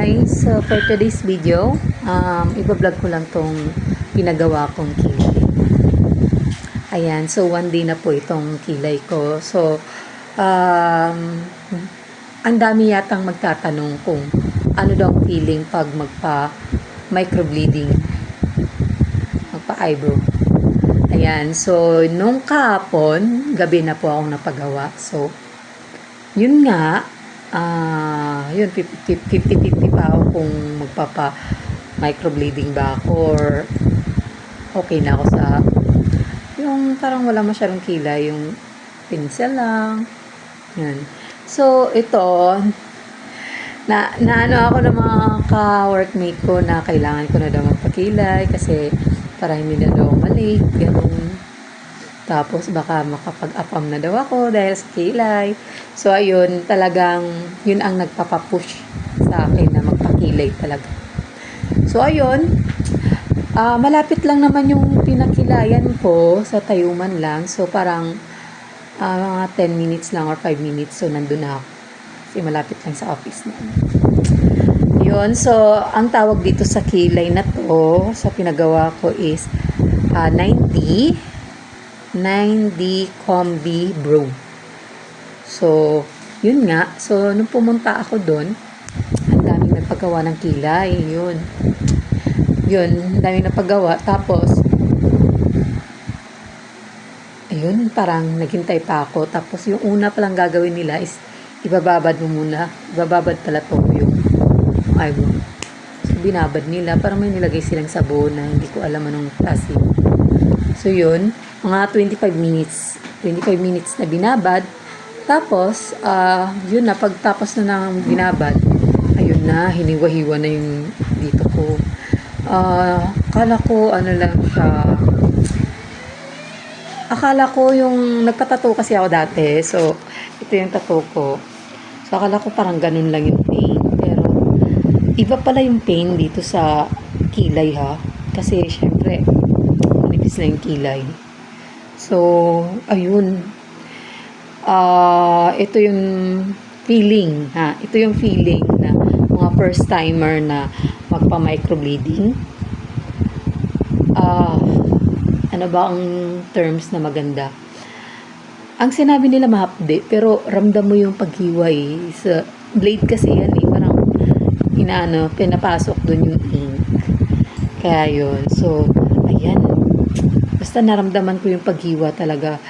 guys, so for today's video, ibablog ko lang tong pinagawa kong kilay. Ayan, so one day na po itong kilay ko. So, ang dami yatang magtatanong kung ano daw ang feeling pag microbleeding, magpa-eyebrow. Ayan, so nung kahapon, gabi na po akong napagawa. So, yun nga, yun 50-50 pa ako kung microbleeding ba ako or okay na ako sa yung parang wala masyadong kilay, yung pinsel lang. Yan. So, ito, na ano ako ng mga ka-workmate ko na kailangan ko na daw magpakilay kasi para hindi na daw mali, ganun. Tapos, baka makapag-apam na daw ako dahil sa kilay. So, ayun, talagang, yun ang nagpapapush sa akin na magpakilay talaga. So, ayun, malapit lang naman yung pinakilayan ko sa Tayuman lang. So, parang, mga 10 minutes lang or 5 minutes. So, nandun na ako. Kasi malapit lang sa office na. Yun, so, ang tawag dito sa kilay na to, sa pinagawa ko is 9D Combi Brow. So, yun nga. So, nung pumunta ako doon, ang daming nagpagawa ng kilay. Yun, ang daming nagpagawa. Tapos, ayun, parang naghintay pa ako. Tapos, yung una palang gagawin nila is ibababad mo muna. Ibababad pala to yung eyebrow. So, binabad nila. Parang may nilagay silang sabon na hindi ko alam anong klase. So, yun. Mga 25 minutes na binabad. Tapos, yun na, pagtapos na ng binabad, ayun na, hiniwa-hiwa na yung dito ko. Akala ko, akala ko yung, nagpatato kasi ako dati. So, ito yung tattoo ko. So, akala ko parang ganun lang yung pain. Pero, iba pala yung pain dito sa kilay ha. Kasi, syempre, manipis na yung kilay. So, ayun. Ito yung feeling, ha? Ito yung feeling na mga first timer na magpa-microbleeding. Ano ba ang terms na maganda? Ang sinabi nila mahapde, pero ramdam mo yung paghiway. Sa blade kasi yan eh. Parang, pinapasok dun yung ink. Kaya yun. So, ayan. Basta naramdaman ko yung paghiwa talaga.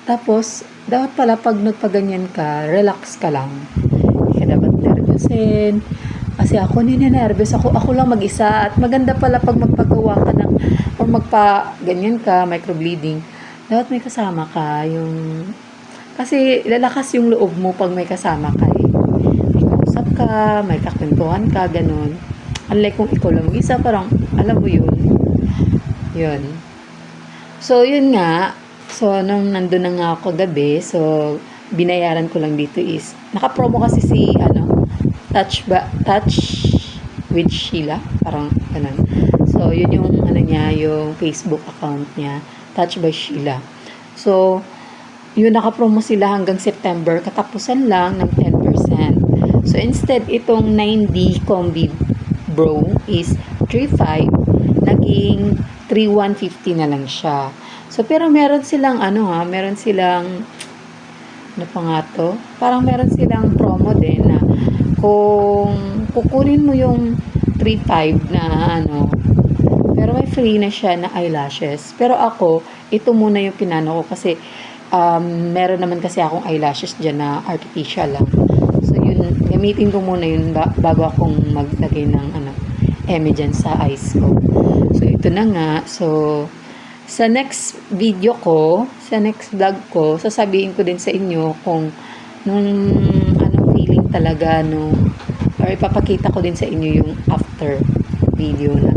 Tapos, dapat pala pag nagpaganyan ka, relax ka lang. Hindi ka dapat nervousin. Kasi ako ninenervous. Ako lang mag-isa. At maganda pala pag magpagawa ka ng, or magpa-ganyan ka, microbleeding, dapat may kasama ka. Kasi lalakas yung loob mo pag may kasama ka eh. May kausap ka, may kakwentuhan ka, ganun. Unlike kung ikaw lang mag-isa, parang, alam mo yun. Yun. So, yun nga. So, nung nandun na nga ako gabi, so, binayaran ko lang dito is, naka-promo kasi si, Touch with Sheila. Parang, ganun. So, yun yung, yung Facebook account niya. Touch by Sheila. So, yun, naka-promo sila hanggang September. Katapusan lang ng 10%. So, instead, itong 9D Combi Brow is 3.5. Naging 3,150 na lang siya. So, pero meron silang, meron silang, Parang meron silang promo din na kung kukunin mo yung 3,500 na pero may free na siya na eyelashes. Pero ako, ito muna yung pinano ko kasi meron naman kasi akong eyelashes dyan na artificial lang. So, yun, gamitin ko muna yun bago akong maglagay ng eme dyan sa eyes ko. So, ito na nga. So, sa next video ko, sa next vlog ko, sasabihin ko din sa inyo kung nung feeling talaga or ipapakita ko din sa inyo yung after video na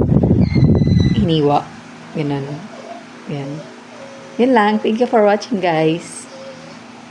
hiniwa. Ganun. Yan. Yan lang. Thank you for watching, guys.